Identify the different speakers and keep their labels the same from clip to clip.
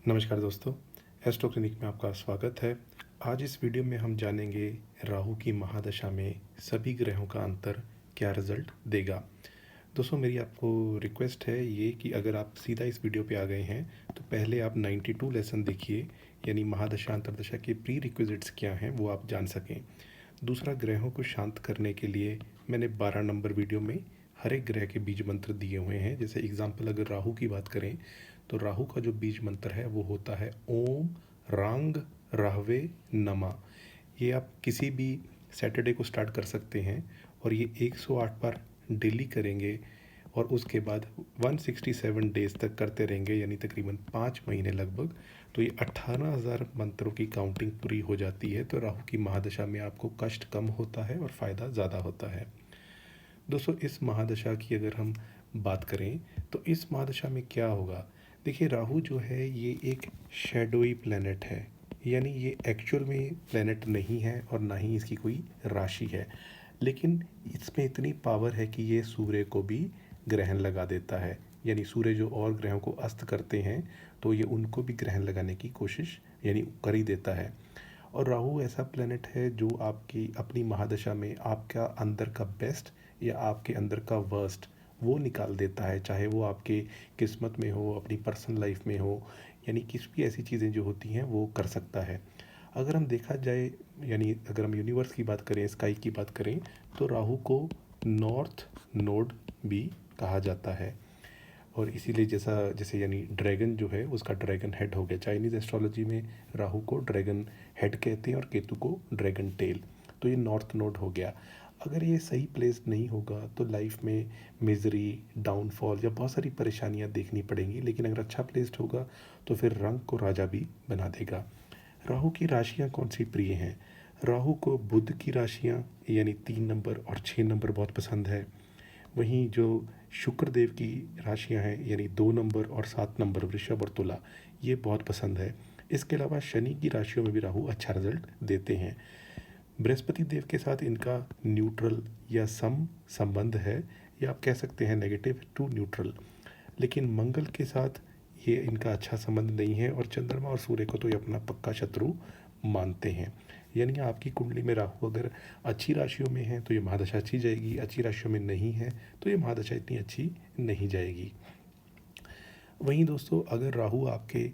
Speaker 1: नमस्कार दोस्तों, astro clinic में आपका स्वागत है। आज इस वीडियो में हम जानेंगे राहु की महादशा में सभी ग्रहों का अंतर क्या रिजल्ट देगा। दोस्तों मेरी आपको रिक्वेस्ट है ये कि अगर आप सीधा इस वीडियो पे आ गए हैं तो पहले आप 92 लेसन देखिए, यानी महादशा अंतरदशा के प्री रिक्विजिट्स क्या हैं वो आप जान सकें। दूसरा, ग्रहों को शांत करने के लिए मैंने 12 नंबर वीडियो में हर एक ग्रह के बीज मंत्र दिए हुए हैं। जैसे एग्जाम्पल अगर राहु की बात करें तो राहु का जो बीज मंत्र है वो होता है ओम रांग राहवे नमा। ये आप किसी भी सैटरडे को स्टार्ट कर सकते हैं और ये 108 बार डेली करेंगे और उसके बाद 167 डेज तक करते रहेंगे, यानी तकरीबन 5 महीने लगभग। तो ये 18,000 मंत्रों की काउंटिंग पूरी हो जाती है। तो राहु की महादशा में आपको कष्ट कम होता है और फ़ायदा ज़्यादा होता है। दोस्तों इस महादशा की अगर हम बात करें तो इस महादशा में क्या होगा। देखिए, राहु जो है ये एक शैडोई प्लैनेट है, यानी ये एक्चुअल में प्लैनेट नहीं है और ना ही इसकी कोई राशि है, लेकिन इसमें इतनी पावर है कि ये सूर्य को भी ग्रहण लगा देता है। यानी सूर्य जो और ग्रहों को अस्त करते हैं तो ये उनको भी ग्रहण लगाने की कोशिश यानी कर ही देता है। और राहु ऐसा प्लैनेट है जो आपकी अपनी महादशा में आपका अंदर का बेस्ट या आपके अंदर का वर्स्ट वो निकाल देता है, चाहे वो आपके किस्मत में हो, अपनी पर्सनल लाइफ में हो, यानी किसी भी ऐसी चीज़ें जो होती हैं वो कर सकता है। अगर हम देखा जाए, यानी अगर हम यूनिवर्स की बात करें, स्काई की बात करें, तो राहु को नॉर्थ नोड भी कहा जाता है। और इसीलिए जैसा जैसे यानी ड्रैगन जो है उसका ड्रैगन हेड हो गया। चाइनीज़ एस्ट्रोलॉजी में राहु को ड्रैगन हेड कहते हैं और केतु को ड्रैगन टेल। तो ये नॉर्थ नोड हो गया। अगर ये सही प्लेस नहीं होगा तो लाइफ में मिजरी, डाउनफॉल या बहुत सारी परेशानियां देखनी पड़ेंगी, लेकिन अगर अच्छा प्लेस्ड होगा तो फिर रंग को राजा भी बना देगा। राहु की राशियां कौन सी प्रिय हैं। राहु को बुध की राशियां यानी 3 नंबर और 6 नंबर बहुत पसंद है। वहीं जो शुक्र देव की राशियां हैं यानी 2 नंबर और 7 नंबर वृषभ और तुला, ये बहुत पसंद है। इसके अलावा शनि की राशियों में भी राहु अच्छा रिजल्ट देते हैं। बृहस्पति देव के साथ इनका न्यूट्रल या सम संबंध है, या आप कह सकते हैं नेगेटिव टू न्यूट्रल। लेकिन मंगल के साथ ये इनका अच्छा संबंध नहीं है और चंद्रमा और सूर्य को तो ये अपना पक्का शत्रु मानते हैं। यानी आपकी कुंडली में राहु अगर अच्छी राशियों में है तो ये महादशा अच्छी जाएगी, अच्छी राशियों में नहीं है तो ये महादशा इतनी अच्छी नहीं जाएगी। वहीं दोस्तों अगर राहु आपके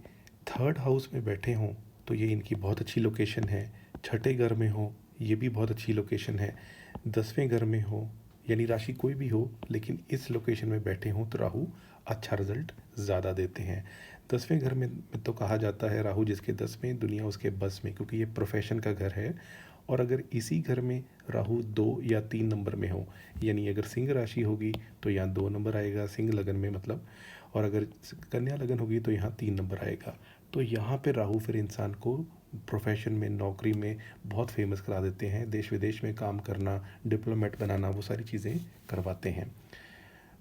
Speaker 1: थर्ड हाउस में बैठे हों तो ये इनकी बहुत अच्छी लोकेशन है। छठे घर में हो, ये भी बहुत अच्छी लोकेशन है। 10वें घर में हो, यानी राशि कोई भी हो लेकिन इस लोकेशन में बैठे हों तो राहु अच्छा रिजल्ट ज़्यादा देते हैं। 10वें घर में तो कहा जाता है राहु जिसके 10वें दुनिया उसके बस में, क्योंकि ये प्रोफेशन का घर है। और अगर इसी घर में राहु 2 या 3 नंबर में हो, यानी अगर सिंह राशि होगी तो यहाँ 2 नंबर आएगा सिंह लगन में मतलब, और अगर कन्या लगन होगी तो यहाँ 3 नंबर आएगा। तो यहाँ पे राहु फिर इंसान को प्रोफेशन में, नौकरी में बहुत फेमस करा देते हैं। देश विदेश में काम करना, डिप्लोमेट बनाना, वो सारी चीज़ें करवाते हैं।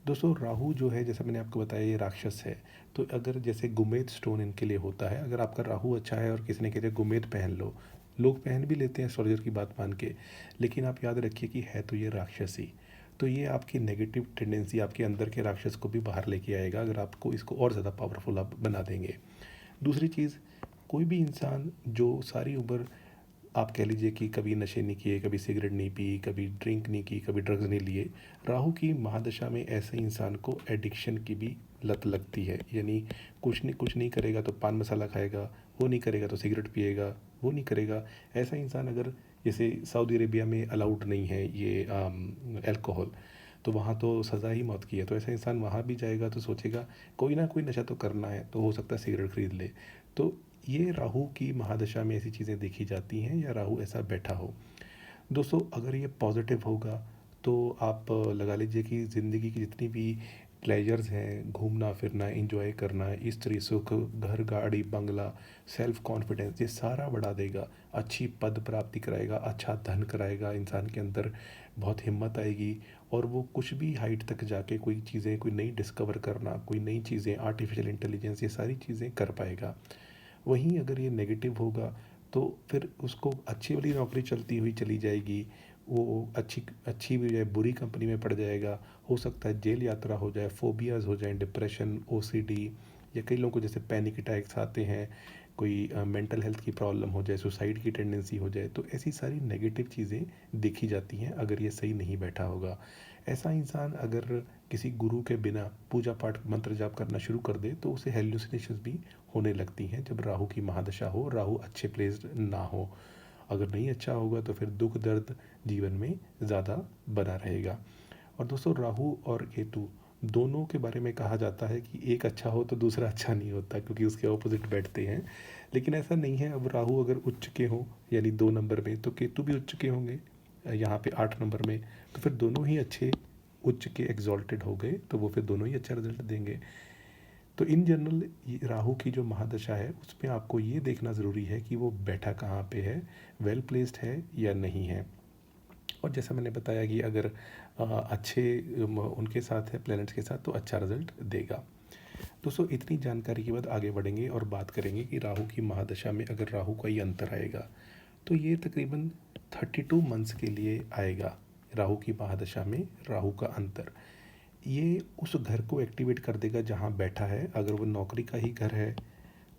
Speaker 1: दोस्तों राहु जो है, जैसा मैंने आपको बताया, ये राक्षस है। तो अगर जैसे गुमेद स्टोन इनके लिए होता है, अगर आपका राहु अच्छा है और किसी ने कहते गुमेद पहन लो, लोग पहन भी लेते हैं एस्ट्रोलॉजर की बात मान के, लेकिन आप याद रखिए कि है तो ये राक्षस ही। तो ये आपकी नेगेटिव टेंडेंसी, आपके अंदर के राक्षस को भी बाहर लेके आएगा अगर आपको इसको और ज़्यादा पावरफुल आप बना देंगे। दूसरी चीज़, कोई भी इंसान जो सारी उम्र आप कह लीजिए कि कभी नशे नहीं किए, कभी सिगरेट नहीं पी, कभी ड्रिंक नहीं की, कभी ड्रग्स नहीं लिए, राहु की महादशा में ऐसे इंसान को एडिक्शन की भी लत लगती है। यानी कुछ नहीं करेगा तो पान मसाला खाएगा, वो नहीं करेगा तो सिगरेट पिएगा, वो नहीं करेगा। ऐसा इंसान अगर, जैसे सऊदी अरेबिया में अलाउड नहीं है ये अल्कोहल, तो वहाँ तो सज़ा ही मौत की है, तो ऐसा इंसान वहाँ भी जाएगा तो सोचेगा कोई ना कोई नशा तो करना है, तो हो सकता है सिगरेट खरीद ले। तो ये राहु की महादशा में ऐसी चीज़ें देखी जाती हैं या राहु ऐसा बैठा हो। दोस्तों अगर ये पॉजिटिव होगा तो आप लगा लीजिए कि ज़िंदगी की जितनी भी प्लेजर्स हैं, घूमना फिरना, एंजॉय करना, स्त्री सुख, घर गाड़ी बंगला, सेल्फ कॉन्फिडेंस, ये सारा बढ़ा देगा। अच्छी पद प्राप्ति कराएगा, अच्छा धन कराएगा, इंसान के अंदर बहुत हिम्मत आएगी और वो कुछ भी हाइट तक जाके कोई चीज़ें, कोई नई डिस्कवर करना, कोई नई चीज़ें, आर्टिफिशियल इंटेलिजेंस, ये सारी चीज़ें कर पाएगा। वहीं अगर ये नेगेटिव होगा तो फिर उसको अच्छी वाली नौकरी चलती हुई चली जाएगी, वो अच्छी अच्छी भी है, बुरी कंपनी में पड़ जाएगा, हो सकता है जेल यात्रा हो जाए, फोबियाज़ हो जाएं, डिप्रेशन, ओसीडी, या कई लोगों को जैसे पैनिक अटैक्स आते हैं, कोई मेंटल हेल्थ की प्रॉब्लम हो जाए, सुसाइड की टेंडेंसी हो जाए, तो ऐसी सारी नेगेटिव चीज़ें देखी जाती हैं अगर ये सही नहीं बैठा होगा। ऐसा इंसान अगर किसी गुरु के बिना पूजा पाठ मंत्र जाप करना शुरू कर दे तो उसे हेल्यूसिनेशंस भी होने लगती हैं जब राहु की महादशा हो, राहु अच्छे प्लेस्ड ना हो। अगर नहीं अच्छा होगा तो फिर दुख दर्द जीवन में ज़्यादा बना रहेगा। और दोस्तों, राहु और केतु दोनों के बारे में कहा जाता है कि एक अच्छा हो तो दूसरा अच्छा नहीं होता, क्योंकि उसके ऑपोजिट बैठते हैं। लेकिन ऐसा नहीं है। अब राहु अगर उच्च के हो यानी 2 नंबर में, तो केतु भी उच्च के होंगे यहाँ पे 8 नंबर में, तो फिर दोनों ही अच्छे उच्च के एग्जॉल्टेड हो गए, तो वो फिर दोनों ही अच्छा रिजल्ट देंगे। तो इन जनरल राहु की जो महादशा है उसमें आपको ये देखना ज़रूरी है कि वो बैठा कहाँ पे है, वेल प्लेस्ड है या नहीं है। और जैसा मैंने बताया कि अगर अच्छे उनके साथ है, प्लैनेट्स के साथ, तो अच्छा रिजल्ट देगा। दोस्तों, इतनी जानकारी के बाद आगे बढ़ेंगे और बात करेंगे कि राहु की महादशा में अगर राहु का ये अंतर आएगा तो ये तकरीबन 32 मंथ्स के लिए आएगा। राहु की महादशा में राहु का अंतर ये उस घर को एक्टिवेट कर देगा जहाँ बैठा है। अगर वो नौकरी का ही घर है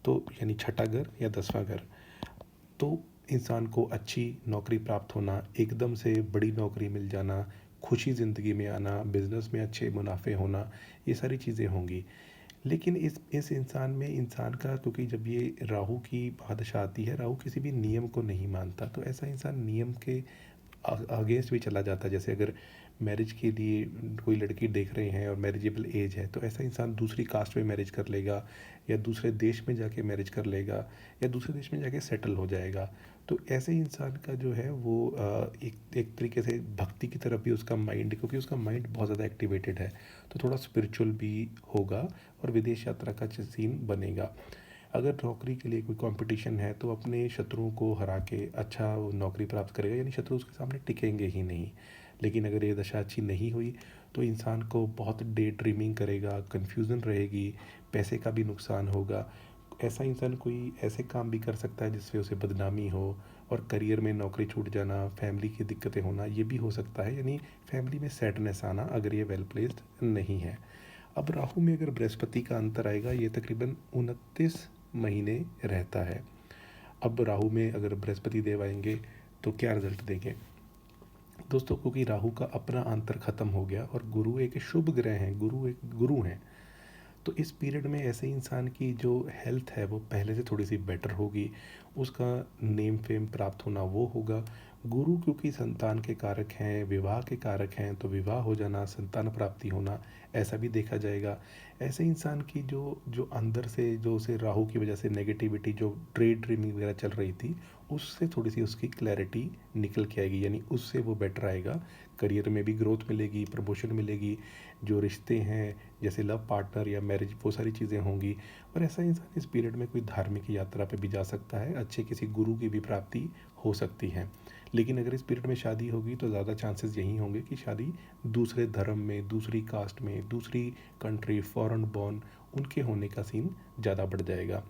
Speaker 1: तो यानी छठा घर या 10वां घर, तो इंसान को अच्छी नौकरी प्राप्त होना, एकदम से बड़ी नौकरी मिल जाना, खुशी ज़िंदगी में आना, बिजनेस में अच्छे मुनाफे होना, ये सारी चीज़ें होंगी। लेकिन इस इंसान में, इंसान का, क्योंकि जब ये राहु की बादशा आती है, राहु किसी भी नियम को नहीं मानता, तो ऐसा इंसान नियम के अगेंस्ट भी चला जाता है। जैसे अगर मैरिज के लिए कोई लड़की देख रहे हैं और मैरिजेबल एज है, तो ऐसा इंसान दूसरी कास्ट में मैरिज कर लेगा, या दूसरे देश में जाके मैरिज कर लेगा, या दूसरे देश में जाके सेटल हो जाएगा। तो ऐसे इंसान का जो है वो एक एक तरीके से भक्ति की तरफ भी उसका माइंड, क्योंकि उसका माइंड बहुत ज़्यादा एक्टिवेटेड है, तो थोड़ा स्पिरिचुअल भी होगा और विदेश यात्रा का सीन बनेगा। अगर नौकरी के लिए कोई कंपटीशन है तो अपने शत्रुओं को हरा के अच्छा नौकरी प्राप्त करेगा, यानी शत्रु उसके सामने टिकेंगे ही नहीं। लेकिन अगर ये दशा अच्छी नहीं हुई तो इंसान को बहुत डे ड्रीमिंग करेगा, कन्फ्यूज़न रहेगी, पैसे का भी नुकसान होगा। ऐसा इंसान कोई ऐसे काम भी कर सकता है जिससे उसे बदनामी हो, और करियर में नौकरी छूट जाना, फैमिली की दिक्कतें होना, ये भी हो सकता है, यानी फैमिली में सैडनेस आना अगर ये वेल प्लेस्ड नहीं है। अब राहु में अगर बृहस्पति का अंतर आएगा, ये तकरीबन 29 महीने रहता है। अब राहु में अगर बृहस्पति देव आएंगे तो क्या रिजल्ट देंगे दोस्तों? क्योंकि राहु का अपना अंतर खत्म हो गया और गुरु एक शुभ ग्रह हैं, गुरु एक गुरु हैं, तो इस पीरियड में ऐसे इंसान की जो हेल्थ है वो पहले से थोड़ी सी बेटर होगी, उसका नेम फेम प्राप्त होना वो होगा। गुरु क्योंकि संतान के कारक हैं, विवाह के कारक हैं, तो विवाह हो जाना, संतान प्राप्ति होना, ऐसा भी देखा जाएगा। ऐसे इंसान की जो जो अंदर से, जो उसे राहु की वजह से नेगेटिविटी, जो ट्रेड ड्रीमिंग वगैरह चल रही थी, उससे थोड़ी सी उसकी क्लैरिटी निकल के आएगी, यानी उससे वो बेटर आएगा। करियर में भी ग्रोथ मिलेगी, प्रमोशन मिलेगी, जो रिश्ते हैं जैसे लव पार्टनर या मैरिज, वो सारी चीज़ें होंगी। और ऐसा इंसान इस पीरियड में कोई धार्मिक यात्रा पे भी जा सकता है, अच्छे किसी गुरु की भी प्राप्ति हो सकती है। लेकिन अगर इस पीरियड में शादी होगी तो ज़्यादा चांसेस यही होंगे कि शादी दूसरे धर्म में, दूसरी कास्ट में, दूसरी कंट्री, फॉरेन बॉर्न, उनके होने का सीन ज़्यादा बढ़ जाएगा।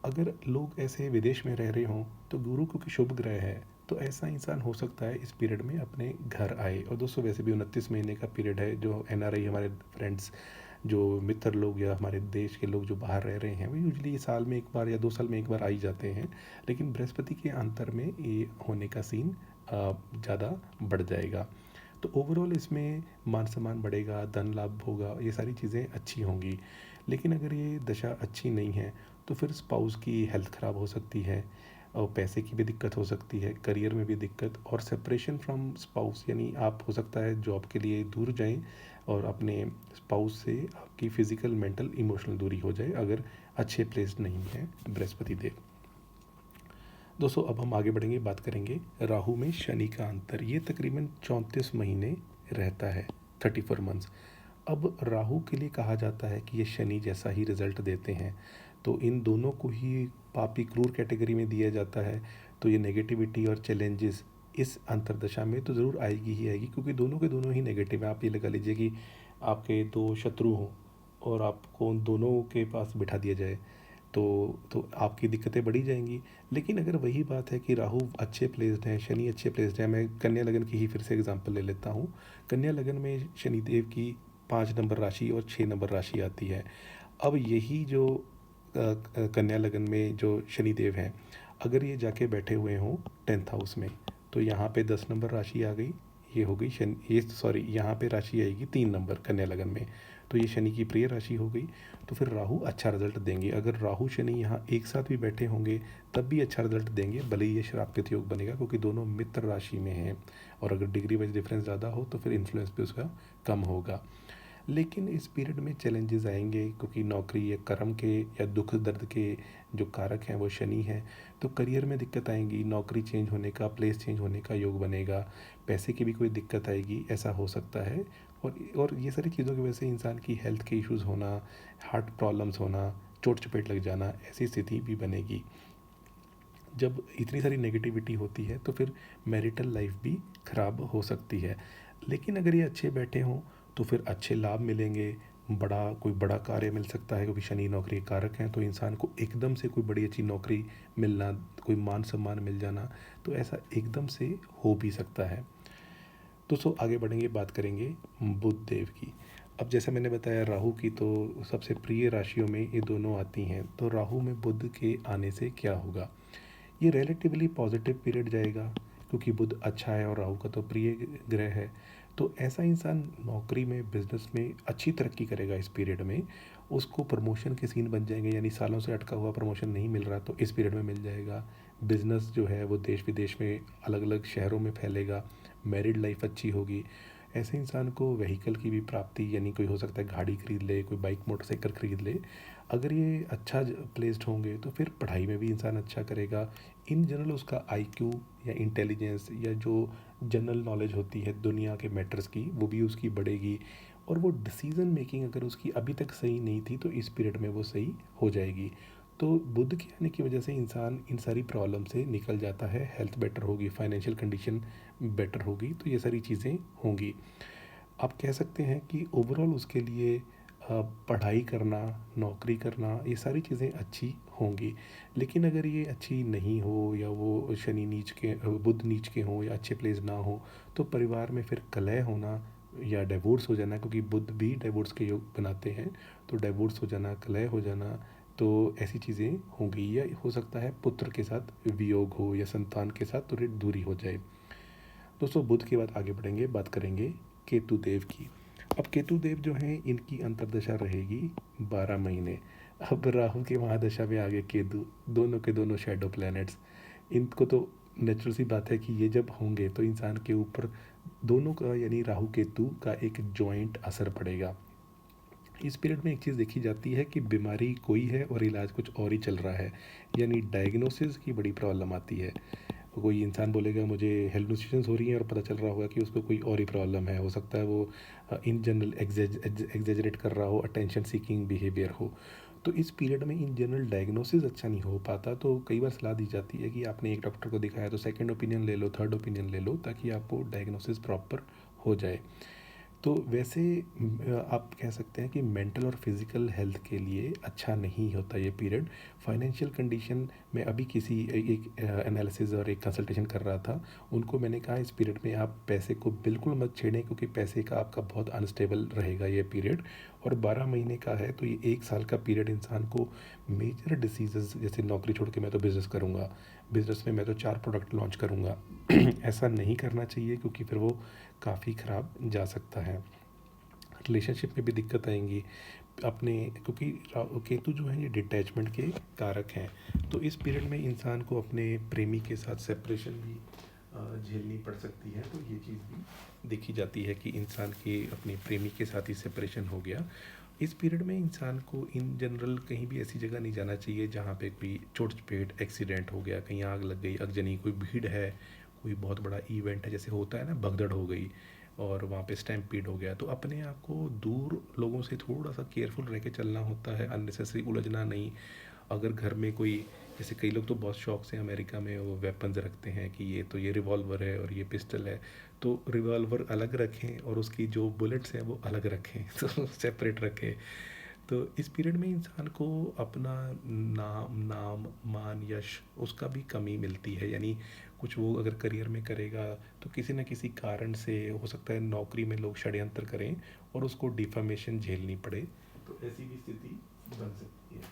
Speaker 1: अगर लोग ऐसे विदेश में रह रहे हों तो गुरु क्योंकि शुभ ग्रह है, तो ऐसा इंसान हो सकता है इस पीरियड में अपने घर आए। और दोस्तों, वैसे भी 29 महीने का पीरियड है। जो एनआरआई हमारे फ्रेंड्स, जो मित्र लोग या हमारे देश के लोग जो बाहर रह रहे हैं, वो यूजली साल में एक बार या 2 साल में एक बार आ ही जाते हैं। लेकिन बृहस्पति के अंतर में ये होने का सीन ज़्यादा बढ़ जाएगा। तो ओवरऑल इसमें मान सम्मान बढ़ेगा, धन लाभ होगा, ये सारी चीज़ें अच्छी होंगी। लेकिन अगर ये दशा अच्छी नहीं है तो फिर स्पाउस की हेल्थ ख़राब हो सकती है, और पैसे की भी दिक्कत हो सकती है, करियर में भी दिक्कत, और सेपरेशन फ्रॉम स्पाउस, यानी आप हो सकता है जॉब के लिए दूर जाएं और अपने स्पाउस से आपकी फ़िज़िकल, मेंटल, इमोशनल दूरी हो जाए अगर अच्छे प्लेस्ड नहीं है बृहस्पति देव। दोस्तों, अब हम आगे बढ़ेंगे, बात करेंगे राहु में शनि का अंतर। ये तकरीबन 34 महीने रहता है, 34 मंथ्स। अब राहु के लिए कहा जाता है कि ये शनि जैसा ही रिजल्ट देते हैं, तो इन दोनों को ही पापी क्रूर कैटेगरी में दिया जाता है। तो ये नेगेटिविटी और चैलेंजेस इस अंतरदशा में तो ज़रूर आएगी ही आएगी, क्योंकि दोनों के दोनों ही नेगेटिव हैं। आप ये लगा लीजिए कि आपके दो शत्रु हों और आपको उन दोनों के पास बिठा दिया जाए, तो आपकी दिक्कतें बढ़ी जाएंगी। लेकिन अगर वही बात है कि राहु अच्छे प्लेस्ड हैं, शनि अच्छे प्लेस्ड हैं, मैं कन्या लगन की ही फिर से एग्जांपल ले लेता हूँ। कन्या लगन में शनिदेव की 5 नंबर राशि और 6 नंबर राशि आती है। अब यही जो कन्या लगन में जो शनिदेव हैं, अगर ये जाके बैठे हुए हों 10th हाउस में, तो यहाँ पे 10 नंबर राशि आ गई। ये हो गई शनि, ये सॉरी, यहाँ पे राशि आएगी 3 नंबर कन्या लगन में, तो ये शनि की प्रिय राशि हो गई। तो फिर राहु अच्छा रिजल्ट देंगे। अगर राहु शनि यहाँ एक साथ भी बैठे होंगे तब भी अच्छा रिजल्ट देंगे, भले ही ये श्रापित योग बनेगा क्योंकि दोनों मित्र राशि में हैं। और अगर डिग्री वाइज डिफरेंस ज़्यादा हो तो फिर इन्फ्लुएंस भी उसका कम होगा। लेकिन इस पीरियड में चैलेंजेस आएंगे क्योंकि नौकरी या कर्म के या दुख दर्द के जो कारक हैं वो शनि हैं। तो करियर में दिक्कत आएंगी, नौकरी चेंज होने का, प्लेस चेंज होने का योग बनेगा। पैसे की भी कोई दिक्कत आएगी, ऐसा हो सकता है। और ये सारी चीज़ों की वजह से इंसान की हेल्थ के इश्यूज़ होना, हार्ट प्रॉब्लम्स होना, चोट चपेट लग जाना, ऐसी स्थिति भी बनेगी। जब इतनी सारी नेगेटिविटी होती है तो फिर मैरिटल लाइफ भी ख़राब हो सकती है। लेकिन अगर ये अच्छे बैठे हों तो फिर अच्छे लाभ मिलेंगे, कोई बड़ा कार्य मिल सकता है क्योंकि शनि नौकरी के कारक हैं। तो इंसान को एकदम से कोई बड़ी अच्छी नौकरी मिलना, कोई मान सम्मान मिल जाना, तो ऐसा एकदम से हो भी सकता है। दोस्तों आगे बढ़ेंगे, बात करेंगे बुध देव की। अब जैसे मैंने बताया राहु की तो सबसे प्रिय राशियों में ये दोनों आती हैं। तो राहु में बुध के आने से क्या होगा? ये रिलेटिवली पॉजिटिव पीरियड जाएगा क्योंकि बुध अच्छा है और राहु का तो प्रिय ग्रह है। तो ऐसा इंसान नौकरी में, बिजनेस में अच्छी तरक्की करेगा इस पीरियड में। उसको प्रमोशन के सीन बन जाएंगे, यानी सालों से अटका हुआ प्रमोशन नहीं मिल रहा तो इस पीरियड में मिल जाएगा। बिजनेस जो है वो देश विदेश में अलग अलग शहरों में फैलेगा। मैरिड लाइफ अच्छी होगी। ऐसे इंसान को व्हीकल की भी प्राप्ति, यानी कोई हो सकता है गाड़ी खरीद ले, कोई बाइक मोटरसाइकिल खरीद ले। अगर ये अच्छा प्लेस्ड होंगे तो फिर पढ़ाई में भी इंसान अच्छा करेगा। इन जनरल उसका आईक्यू या इंटेलिजेंस या जो जनरल नॉलेज होती है दुनिया के मैटर्स की, वो भी उसकी बढ़ेगी। और वो डिसीज़न मेकिंग अगर उसकी अभी तक सही नहीं थी तो इस पीरियड में वो सही हो जाएगी। तो बुध के आने की वजह से इंसान इन सारी प्रॉब्लम से निकल जाता है। हेल्थ बेटर होगी, फाइनेंशियल कंडीशन बेटर होगी, तो ये सारी चीज़ें होंगी। आप कह सकते हैं कि ओवरऑल उसके लिए पढ़ाई करना, नौकरी करना, ये सारी चीज़ें अच्छी होंगी। लेकिन अगर ये अच्छी नहीं हो या वो शनि नीच के, बुध नीच के हों या अच्छे प्लेस ना हो, तो परिवार में फिर कलह होना या डिवोर्स हो जाना, क्योंकि बुध भी डिवोर्स के योग बनाते हैं। तो डिवोर्स हो जाना, कलह हो जाना, तो ऐसी चीज़ें होंगी। या हो सकता है पुत्र के साथ वियोग हो या संतान के साथ थोड़ी दूरी हो जाए। दोस्तों बुध के बाद आगे बढ़ेंगे, बात करेंगे केतु देव की। अब केतु देव जो हैं इनकी अंतर्दशा रहेगी 12 महीने। अब राहु की महादशा में आगे केतु, दोनों के दोनों शेडो प्लैनेट्स। इनको तो नेचुरल सी बात है कि ये जब होंगे तो इंसान के ऊपर दोनों का, यानी राहु केतु का एक जॉइंट असर पड़ेगा। इस पीरियड में एक चीज़ देखी जाती है कि बीमारी कोई है और इलाज कुछ और ही चल रहा है, यानी डायग्नोसिस की बड़ी प्रॉब्लम आती है। कोई इंसान बोलेगा मुझे हेलुसिनेशंस हो रही हैं और पता चल रहा होगा कि उसको कोई और ही प्रॉब्लम है। हो सकता है वो इन जनरल एग्जेजरेट कर रहा हो, अटेंशन सीकिंग बिहेवियर हो। तो इस पीरियड में इन जनरल डायग्नोसिस अच्छा नहीं हो पाता, तो कई बार सलाह दी जाती है कि आपने एक डॉक्टर को दिखाया तो सेकंड ओपिनियन ले लो, थर्ड ओपिनियन ले लो, ताकि आपको डायग्नोसिस प्रॉपर हो जाए। तो वैसे आप कह सकते हैं कि मेंटल और फिज़िकल हेल्थ के लिए अच्छा नहीं होता ये पीरियड। फाइनेंशियल कंडीशन में अभी किसी एक एनालिसिस और एक कंसल्टेशन कर रहा था, उनको मैंने कहा इस पीरियड में आप पैसे को बिल्कुल मत छेड़ें क्योंकि पैसे का आपका बहुत अनस्टेबल रहेगा ये पीरियड। और 12 महीने का है तो ये 1 साल का पीरियड इंसान को मेजर डिसीजेस, जैसे नौकरी छोड़ के मैं तो बिज़नेस करूँगा, बिज़नेस में मैं तो 4 प्रोडक्ट लॉन्च करूँगा, ऐसा नहीं करना चाहिए क्योंकि फिर वो काफ़ी ख़राब जा सकता है। रिलेशनशिप में भी दिक्कत आएंगी अपने, क्योंकि केतु जो है ये डिटैचमेंट के कारक हैं। तो इस पीरियड में इंसान को अपने प्रेमी के साथ सेपरेशन भी झेलनी पड़ सकती है। तो ये चीज़ भी देखी जाती है कि इंसान के अपने प्रेमी के साथ ही सेपरेशन हो गया। इस पीरियड में इंसान को इन जनरल कहीं भी ऐसी जगह नहीं जाना चाहिए जहाँ पे कोई चोट चपेट एक्सीडेंट हो गया, कहीं आग लग गई, अगजनी, कोई भीड़ है, कोई बहुत बड़ा इवेंट है, जैसे होता है ना भगदड़ हो गई और वहाँ पे स्टैम्पीड हो गया। तो अपने आप को दूर लोगों से थोड़ा सा केयरफुल रह के चलना होता है, अननेसेसरी उलझना नहीं। अगर घर में कोई, जैसे कई लोग तो बहुत शौक से अमेरिका में वो वेपन्स रखते हैं कि ये रिवॉल्वर है और ये पिस्टल है, तो रिवॉल्वर अलग रखें और उसकी जो बुलेट्स हैं वो अलग रखें तो सेपरेट रखें। तो इस पीरियड में इंसान को अपना नाम मान यश उसका भी कमी मिलती है, यानी कुछ वो अगर करियर में करेगा तो किसी न किसी कारण से हो सकता है नौकरी में लोग षड्यंत्र करें और उसको डिफामेशन झेलनी पड़े। तो ऐसी भी स्थिति बन सकती है।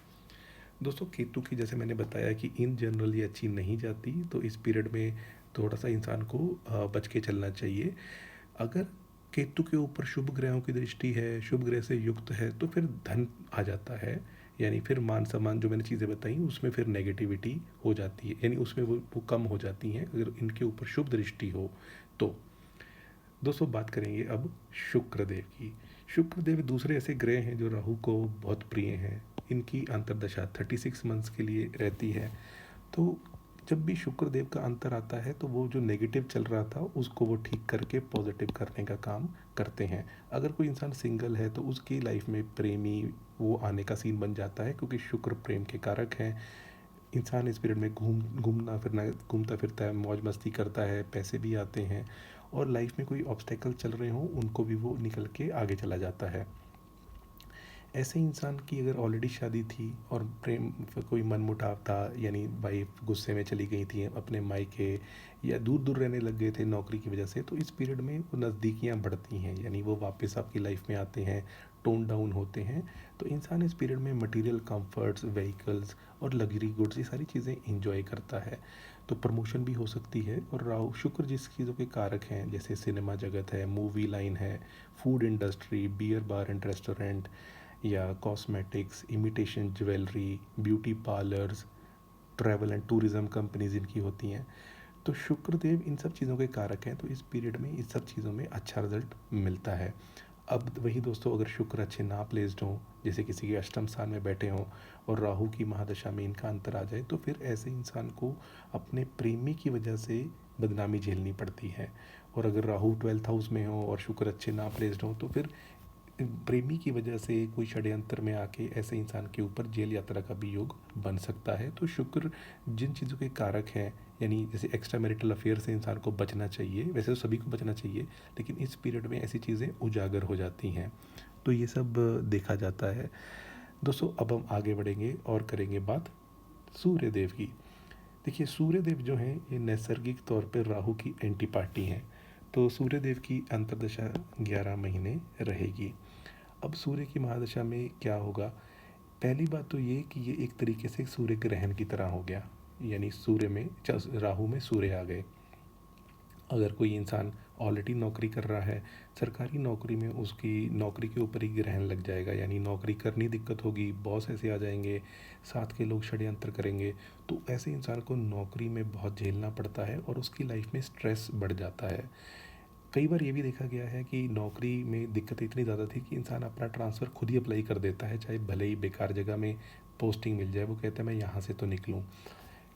Speaker 1: दोस्तों केतु की जैसे मैंने बताया कि इन जनरल ये अच्छी नहीं जाती, तो इस पीरियड में थोड़ा सा इंसान को बच के चलना चाहिए। अगर केतु के ऊपर शुभ ग्रहों की दृष्टि है, शुभ ग्रह से युक्त है, तो फिर धन आ जाता है। यानी फिर मान सम्मान जो मैंने चीज़ें बताई उसमें फिर नेगेटिविटी हो जाती है, यानी उसमें वो कम हो जाती हैं अगर इनके ऊपर शुभ दृष्टि हो तो। दोस्तों बात करेंगे अब शुक्रदेव की। शुक्रदेव दूसरे ऐसे ग्रह हैं जो राहु को बहुत प्रिय हैं। इनकी अंतर्दशा 36 मंथ्स के लिए रहती है। तो जब भी शुक्रदेव का अंतर आता है तो वो जो नेगेटिव चल रहा था उसको वो ठीक करके पॉजिटिव करने का काम करते हैं। अगर कोई इंसान सिंगल है तो उसकी लाइफ में प्रेमी वो आने का सीन बन जाता है, क्योंकि शुक्र प्रेम के कारक हैं। इंसान इस पीरियड में घूमता फिरता है, मौज मस्ती करता है, पैसे भी आते हैं, और लाइफ में कोई ऑब्स्टेकल चल रहे हों उनको भी वो निकल के आगे चला जाता है। ऐसे इंसान की अगर ऑलरेडी शादी थी और प्रेम कोई मनमुटाव था, यानी वाइफ गुस्से में चली गई थी अपने मायके, या दूर दूर रहने लग गए थे नौकरी की वजह से, तो इस पीरियड में वो नज़दीकियाँ बढ़ती हैं, यानी वो वापस आपकी लाइफ में आते हैं, टोन डाउन होते हैं। तो इंसान इस पीरियड में मटेरियल कंफर्ट्स, व्हीकल्स और लग्जरी गुड्स ये सारी चीज़ें इंजॉय करता है। तो प्रमोशन भी हो सकती है। और राहु शुक्र जिस चीज़ों के कारक हैं, जैसे सिनेमा जगत है, मूवी लाइन है, food industry, beer bar and restaurant, या cosmetics, imitation jewellery, beauty parlours, travel and tourism companies इनकी होती हैं। तो शुक्रदेव इन सब चीज़ों के कारक हैं, तो इस पीरियड में इस सब चीज़ों में अच्छा रिजल्ट मिलता है। अब वही दोस्तों, अगर शुक्र अच्छे ना प्लेस्ड हों, जैसे किसी के अष्टम स्थान में बैठे हों और राहु की महादशा में इनका अंतर आ जाए, तो फिर ऐसे इंसान को अपने प्रेमी की वजह से बदनामी झेलनी पड़ती है। और अगर राहु 12th हाउस में हो और शुक्र अच्छे ना प्लेस्ड हों, तो फिर प्रेमी की वजह से कोई षड्यंत्र में आके ऐसे इंसान के ऊपर जेल यात्रा का भी योग बन सकता है। तो शुक्र जिन चीज़ों के कारक हैं, यानी जैसे एक्स्ट्रा मैरिटल अफेयर से इंसान को बचना चाहिए, वैसे तो सभी को बचना चाहिए, लेकिन इस पीरियड में ऐसी चीज़ें उजागर हो जाती हैं। तो ये सब देखा जाता है। दोस्तों अब हम आगे बढ़ेंगे और करेंगे बात सूर्य देव की। देखिए सूर्य देव जो हैं ये नैसर्गिक तौर पर राहु की एंटी पार्टी हैं। तो सूर्य देव की अंतर्दशा 11 महीने रहेगी। अब सूर्य की महादशा में क्या होगा? पहली बात तो ये कि ये एक तरीके से सूर्य ग्रहण की तरह हो गया, यानी सूर्य में राहु में सूर्य आ गए। अगर कोई इंसान ऑलरेडी नौकरी कर रहा है, सरकारी नौकरी में उसकी नौकरी के ऊपर ही ग्रहण लग जाएगा, यानी नौकरी करनी दिक्कत होगी, बॉस ऐसे आ जाएंगे, साथ के लोग षड्यंत्र करेंगे, तो ऐसे इंसान को नौकरी में बहुत झेलना पड़ता है और उसकी लाइफ में स्ट्रेस बढ़ जाता है। कई बार ये भी देखा गया है कि नौकरी में दिक्कत इतनी ज़्यादा थी कि इंसान अपना ट्रांसफ़र खुद ही अप्लाई कर देता है, चाहे भले ही बेकार जगह में पोस्टिंग मिल जाए, वो कहता है मैं यहाँ से तो निकलूँ।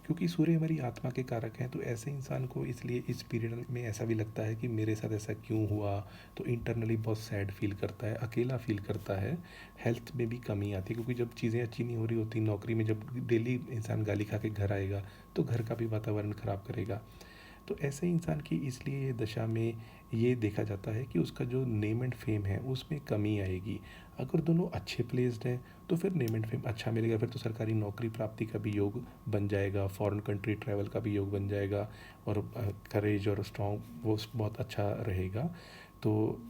Speaker 1: क्योंकि सूर्य हमारी आत्मा के कारक हैं, तो ऐसे इंसान को इसलिए इस पीरियड में ऐसा भी लगता है कि मेरे साथ ऐसा क्यों हुआ, तो इंटरनली बहुत सैड फील करता है, अकेला फील करता है, हेल्थ में भी कमी आती है, क्योंकि जब चीज़ें अच्छी नहीं हो रही होती नौकरी में, जब डेली इंसान गाली खा के घर आएगा तो घर का भी वातावरण ख़राब करेगा। तो ऐसे इंसान की इसलिए दशा में ये देखा जाता है कि उसका जो नेम एंड फेम है उसमें कमी आएगी। अगर दोनों अच्छे प्लेस्ड हैं तो फिर नेम एंड फेम अच्छा मिलेगा, फिर तो सरकारी नौकरी प्राप्ति का भी योग बन जाएगा, फॉरेन कंट्री ट्रैवल का भी योग बन जाएगा, और करेज और स्ट्रॉन्ग वो बहुत अच्छा रहेगा। तो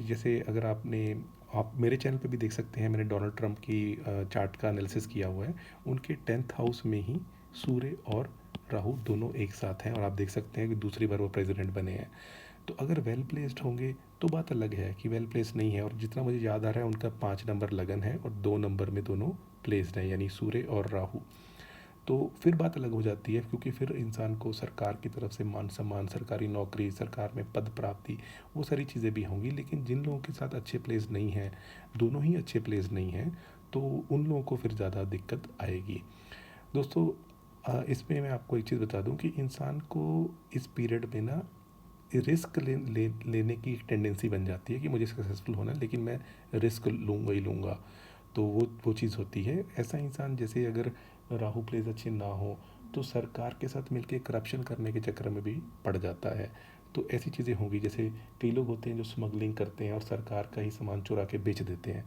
Speaker 1: जैसे अगर आप मेरे चैनल पे भी देख सकते हैं, मैंने डोनाल्ड ट्रंप की चार्ट का एनालिसिस किया हुआ है। उनके 10th हाउस में ही सूर्य और राहु दोनों एक साथ हैं, और आप देख सकते हैं कि दूसरी बार वो प्रेसिडेंट बने हैं। तो अगर वेल प्लेस्ड होंगे तो बात अलग है कि वेल प्लेस्ड नहीं है, और जितना मुझे याद आ रहा है उनका 5 नंबर लगन है और 2 नंबर में दोनों प्लेस्ड हैं, यानी सूर्य और राहु। तो फिर बात अलग हो जाती है, क्योंकि फिर इंसान को सरकार की तरफ से मान सम्मान, सरकारी नौकरी, सरकार में पद प्राप्ति, वो सारी चीज़ें भी होंगी। लेकिन जिन लोगों के साथ अच्छे प्लेस नहीं हैं, दोनों ही अच्छे प्लेस नहीं हैं, तो उन लोगों को फिर ज़्यादा दिक्कत आएगी। दोस्तों इसमें मैं आपको एक चीज़ बता दूं कि इंसान को इस पीरियड में ना रिस्क लेने की टेंडेंसी बन जाती है कि मुझे सक्सेसफुल होना है, लेकिन मैं रिस्क लूँगा ही लूँगा। तो वो चीज़ होती है। ऐसा इंसान, जैसे अगर राहु प्लेस अच्छे ना हो तो सरकार के साथ मिलके करप्शन करने के चक्कर में भी पड़ जाता है। तो ऐसी चीज़ें होंगी, जैसे कई लोग होते हैं जो स्मगलिंग करते हैं और सरकार का ही सामान चुरा के बेच देते हैं।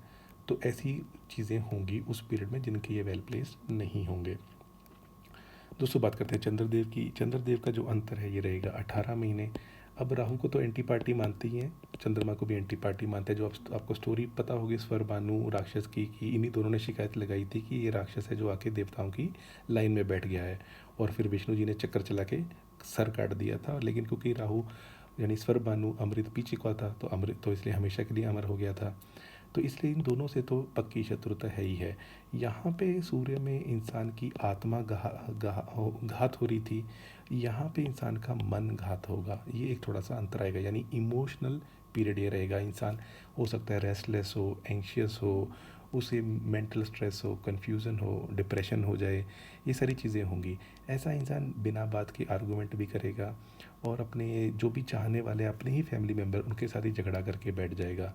Speaker 1: तो ऐसी चीज़ें होंगी उस पीरियड में जिनके ये वेल प्लेस नहीं होंगे। दोस्तों बात करते हैं चंद्रदेव की। चंद्रदेव का जो अंतर है ये रहेगा 18 महीने। अब राहु को तो एंटी पार्टी मानते ही हैं, चंद्रमा को भी एंटी पार्टी मानते हैं। जो आपको स्टोरी पता होगी स्वर भानु राक्षस की, कि इन्हीं दोनों ने शिकायत लगाई थी कि ये राक्षस है जो आके देवताओं की लाइन में बैठ गया है, और फिर विष्णु जी ने चक्कर चला के सर काट दिया था। लेकिन क्योंकि राहु यानी स्वर भानु अमृत पी चुका था, तो अमृत तो इसलिए हमेशा के लिए अमर हो गया था। तो इसलिए इन दोनों से तो पक्की शत्रुता है ही है। यहाँ पे सूर्य में इंसान की आत्मा घात हो रही थी, यहाँ पे इंसान का मन घात होगा। ये एक थोड़ा सा अंतर आएगा, यानी इमोशनल पीरियड ये रहेगा। इंसान हो सकता है रेस्टलेस हो, एंशियस हो, उसे मेंटल स्ट्रेस हो, कन्फ्यूज़न हो, डिप्रेशन हो जाए, ये सारी चीज़ें होंगी। ऐसा इंसान बिना बात के आर्गूमेंट भी करेगा, और अपने जो भी चाहने वाले अपने ही फैमिली मेम्बर उनके साथ ही झगड़ा करके बैठ जाएगा।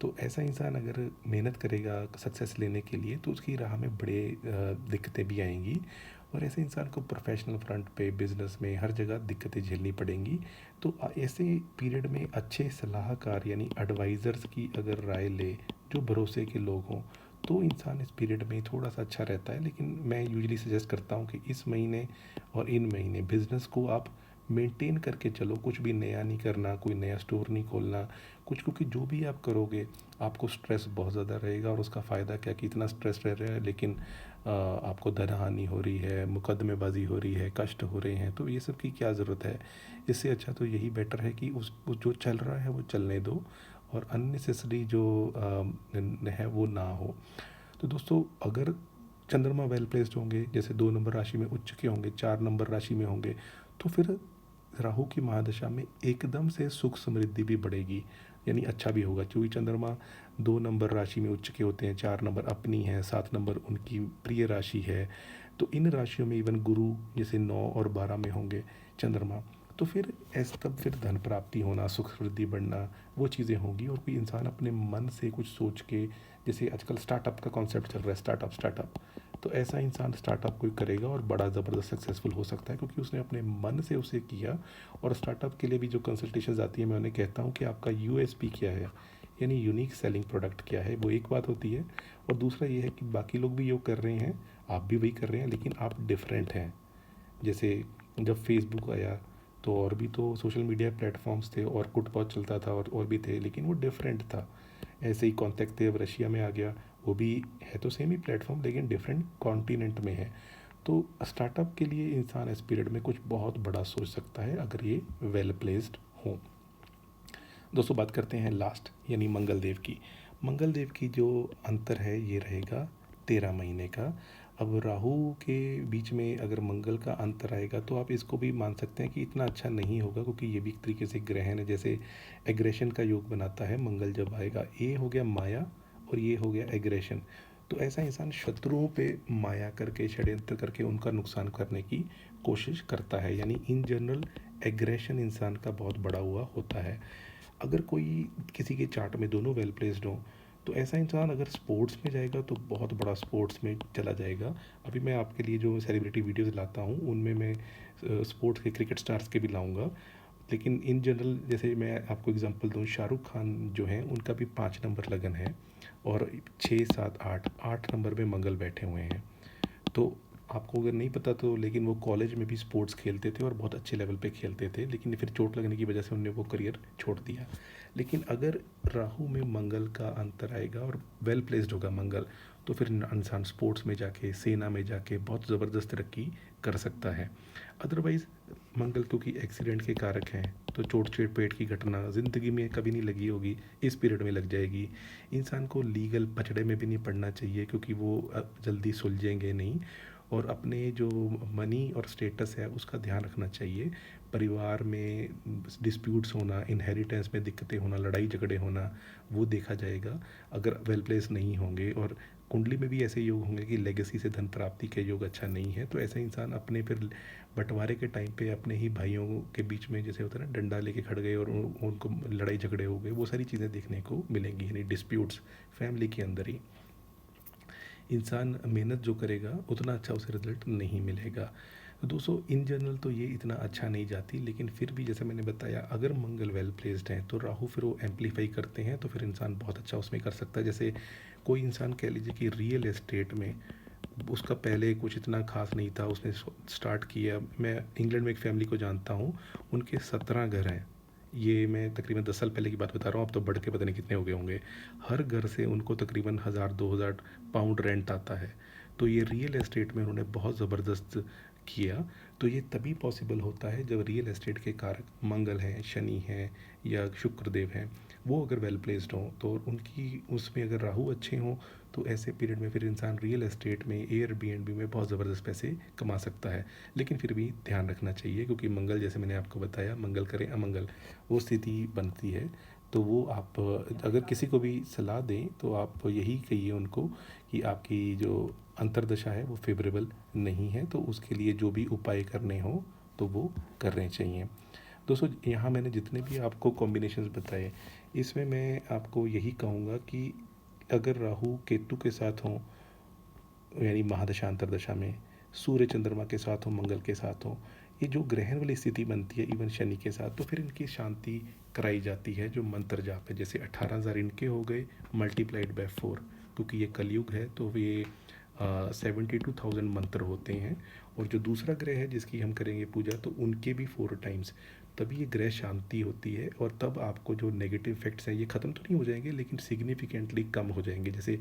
Speaker 1: तो ऐसा इंसान अगर मेहनत करेगा सक्सेस लेने के लिए, तो उसकी राह में बड़े दिक्कतें भी आएंगी, और ऐसे इंसान को प्रोफेशनल फ्रंट पे, बिजनेस में, हर जगह दिक्कतें झेलनी पड़ेंगी। तो ऐसे पीरियड में अच्छे सलाहकार यानी एडवाइज़र्स की अगर राय ले, जो भरोसे के लोग हों, तो इंसान इस पीरियड में थोड़ा सा अच्छा रहता है। लेकिन मैं यूजुअली सजेस्ट करता हूँ कि इस महीने और इन महीने बिज़नेस को आप मेंटेन करके चलो, कुछ भी नया नहीं करना, कोई नया स्टोर नहीं खोलना कुछ, क्योंकि जो भी आप करोगे आपको स्ट्रेस बहुत ज़्यादा रहेगा, और उसका फ़ायदा क्या कि इतना स्ट्रेस रह रहा है, लेकिन आपको धन हानि हो रही है, मुकदमेबाजी हो रही है, कष्ट हो रहे हैं, तो ये सब की क्या ज़रूरत है। इससे अच्छा तो यही बेटर है कि उस जो चल रहा है वो चलने दो, और अननेसेसरी जो है वो ना हो। तो दोस्तों, अगर चंद्रमा वेल प्लेस्ड होंगे, जैसे 2 नंबर राशि में उच्च के होंगे, 4 नंबर राशि में होंगे, तो फिर राहु की महादशा में एकदम से सुख समृद्धि भी बढ़ेगी, यानी अच्छा भी होगा। क्योंकि चंद्रमा 2 नंबर राशि में उच्च के होते हैं, 4 नंबर अपनी है, 7 नंबर उनकी प्रिय राशि है। तो इन राशियों में इवन गुरु जैसे 9 और 12 में होंगे चंद्रमा, तो फिर ऐसा तब फिर धन प्राप्ति होना, सुख समृद्धि बढ़ना, वो चीज़ें होंगी। और कोई इंसान अपने मन से कुछ सोच के, जैसे आजकल स्टार्टअप का कॉन्सेप्ट चल रहा है, स्टार्टअप, तो ऐसा इंसान स्टार्टअप कोई करेगा और बड़ा ज़बरदस्त सक्सेसफुल हो सकता है, क्योंकि उसने अपने मन से उसे किया। और स्टार्टअप के लिए भी जो कंसल्टेशंस आती है, मैं उन्हें कहता हूँ कि आपका यूएसपी क्या है, यानी यूनिक सेलिंग प्रोडक्ट क्या है, वो एक बात होती है। और दूसरा ये है कि बाकी लोग भी योग कर रहे हैं, आप भी वही कर रहे हैं, लेकिन आप डिफरेंट हैं। जैसे जब फेसबुक आया, तो और भी तो सोशल मीडिया प्लेटफॉर्म्स थे, और कुट बहुत चलता था, और भी थे, लेकिन वो डिफरेंट था। ऐसे ही कॉन्टैक्ट थे, अब रशिया में आ गया, वो भी है तो सेम ही प्लेटफॉर्म, लेकिन डिफरेंट कॉन्टिनेंट में है। तो स्टार्टअप के लिए इंसान इस पीरियड में कुछ बहुत बड़ा सोच सकता है, अगर ये वेल प्लेस्ड हो। दोस्तों, बात करते हैं लास्ट यानी मंगल देव की। मंगल देव की जो अंतर है ये रहेगा 13 महीने का। अब राहु के बीच में अगर मंगल का अंतर आएगा, तो आप इसको भी मान सकते हैं कि इतना अच्छा नहीं होगा, क्योंकि ये भी एक तरीके से ग्रहण है, जैसे एग्रेशन का योग बनाता है मंगल जब आएगा। ये हो गया माया, और ये हो गया एग्रेशन। तो ऐसा इंसान शत्रुओं पे माया करके, षड्यंत्र करके उनका नुकसान करने की कोशिश करता है, यानी इन जनरल एग्रेशन इंसान का बहुत बड़ा हुआ होता है। अगर कोई किसी के चार्ट में दोनों वेल प्लेस्ड हों, तो ऐसा इंसान अगर स्पोर्ट्स में जाएगा तो बहुत बड़ा स्पोर्ट्स में चला जाएगा। अभी मैं आपके लिए जो सेलिब्रिटी वीडियोस लाता हूँ, उनमें मैं स्पोर्ट्स के, क्रिकेट स्टार्स के भी लाऊंगा। लेकिन इन जनरल, जैसे मैं आपको एग्जांपल दूँ, शाहरुख खान जो हैं उनका भी 5 नंबर लगन है, और 6, 7, 8 नंबर में मंगल बैठे हुए हैं। तो आपको अगर नहीं पता तो, लेकिन वो कॉलेज में भी स्पोर्ट्स खेलते थे, और बहुत अच्छे लेवल पे खेलते थे, लेकिन फिर चोट लगने की वजह से उन्होंने वो करियर छोड़ दिया। लेकिन अगर राहु में मंगल का अंतर आएगा और वेल प्लेस्ड होगा मंगल, तो फिर इंसान स्पोर्ट्स में जाके, सेना में जाके बहुत ज़बरदस्त तरक्की कर सकता है। अदरवाइज़ मंगल क्योंकि एक्सीडेंट के कारक हैं, तो चोट चेट पेट की घटना ज़िंदगी में कभी नहीं लगी होगी, इस पीरियड में लग जाएगी। इंसान को लीगल पचड़े में भी नहीं पड़ना चाहिए, क्योंकि वो जल्दी सुलझेंगे नहीं। और अपने जो मनी और स्टेटस है उसका ध्यान रखना चाहिए। परिवार में डिस्प्यूट्स होना, इनहेरिटेंस में दिक्कतें होना, लड़ाई झगड़े होना, वो देखा जाएगा अगर वेल प्लेस नहीं होंगे। और कुंडली में भी ऐसे योग होंगे कि लेगेसी से धन प्राप्ति के योग अच्छा नहीं है, तो ऐसा इंसान अपने फिर बंटवारे के टाइम पे अपने ही भाइयों के बीच में, जैसे होता है ना, डंडा लेके खड़ गए और उनको लड़ाई झगड़े हो गए, वो सारी चीज़ें देखने को मिलेंगी, यानी डिस्प्यूट्स फैमिली के अंदर ही। इंसान मेहनत जो करेगा उतना अच्छा उसे रिजल्ट नहीं मिलेगा। तो दोस्तों, इन जनरल तो ये इतना अच्छा नहीं जाती, लेकिन फिर भी जैसे मैंने बताया, अगर मंगल वेल प्लेस्ड हैं तो राहु फिर वो एम्पलीफाई करते हैं, तो फिर इंसान बहुत अच्छा उसमें कर सकता है। जैसे कोई इंसान कह लीजिए कि रियल एस्टेट में उसका पहले कुछ इतना खास नहीं था, उसने स्टार्ट किया। मैं इंग्लैंड में एक फैमिली को जानता हूँ, उनके 17 घर हैं, ये मैं तकरीबन 10 साल पहले की बात बता रहा हूँ, अब तो बढ़ के पता नहीं कितने हो गए होंगे। हर घर से उनको तकरीबन 1000-2000 पाउंड रेंट आता है। तो ये रियल एस्टेट में उन्होंने बहुत ज़बरदस्त किया। तो ये तभी पॉसिबल होता है जब रियल एस्टेट के कारक मंगल हैं, शनि हैं या शुक्रदेव हैं, वो अगर वेल प्लेस्ड हों, तो उनकी उसमें अगर राहु अच्छे हों, तो ऐसे पीरियड में फिर इंसान रियल एस्टेट में, एयरबीएनबी में बहुत ज़बरदस्त पैसे कमा सकता है। लेकिन फिर भी ध्यान रखना चाहिए, क्योंकि मंगल, जैसे मैंने आपको बताया, मंगल करें अमंगल, वो स्थिति बनती है। तो वो आप अगर किसी को भी सलाह दें तो आप यही कहिए उनको कि आपकी जो अंतर्दशा है वो फेवरेबल नहीं है, तो उसके लिए जो भी उपाय करने हों तो वो करने चाहिए। दोस्तों, यहाँ मैंने जितने भी आपको कॉम्बिनेशंस बताए, इसमें मैं आपको यही कहूँगा कि अगर राहु केतु के साथ हों, यानी महादशा अंतरदशा में, सूर्य चंद्रमा के साथ हो, मंगल के साथ हो, ये जो ग्रहण वाली स्थिति बनती है इवन शनि के साथ, तो फिर इनकी शांति कराई जाती है जो मंत्र जाप है। जैसे 18,000 इनके हो गए मल्टीप्लाइड बाय 4, क्योंकि ये कलयुग है तो ये 72,000 मंत्र होते हैं। और जो दूसरा ग्रह है जिसकी हम करेंगे पूजा, तो उनके भी 4 टाइम्स, तभी ये ग्रह शांति होती है। और तब आपको जो नेगेटिव इफेक्ट्स हैं ये ख़त्म तो नहीं हो जाएंगे, लेकिन सिग्निफिकेंटली कम हो जाएंगे। जैसे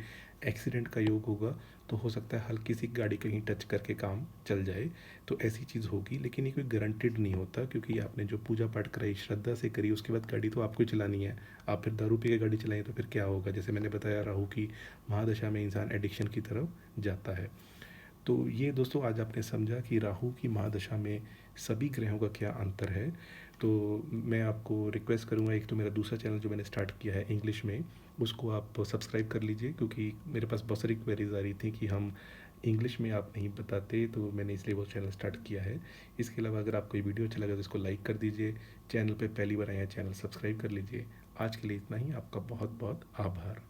Speaker 1: एक्सीडेंट का योग होगा तो हो सकता है हल्की सी गाड़ी कहीं टच करके काम चल जाए, तो ऐसी चीज़ होगी। लेकिन ये कोई गारंटेड नहीं होता, क्योंकि आपने जो पूजा पाठ कराई, श्रद्धा से करी, उसके बाद गाड़ी तो आपको ही चलानी है। आप फिर दारू पी के गाड़ी चलाएं तो फिर क्या होगा? जैसे मैंने बताया, राहु की महादशा में इंसान एडिक्शन की तरफ जाता है। तो ये दोस्तों, आज आपने समझा कि राहु की महादशा में सभी ग्रहों का क्या अंतर है। तो मैं आपको रिक्वेस्ट करूँगा, एक तो मेरा दूसरा चैनल जो मैंने स्टार्ट किया है इंग्लिश में, उसको आप सब्सक्राइब कर लीजिए, क्योंकि मेरे पास बहुत सारी क्वेरीज आ रही थी कि हम इंग्लिश में आप नहीं बताते, तो मैंने इसलिए वो चैनल स्टार्ट किया है। इसके अलावा अगर आपको ये वीडियो अच्छा लगा तो इसको लाइक कर दीजिए, चैनल पे पहली बार आए हैं चैनल सब्सक्राइब कर लीजिए। आज के लिए इतना ही, आपका बहुत बहुत आभार।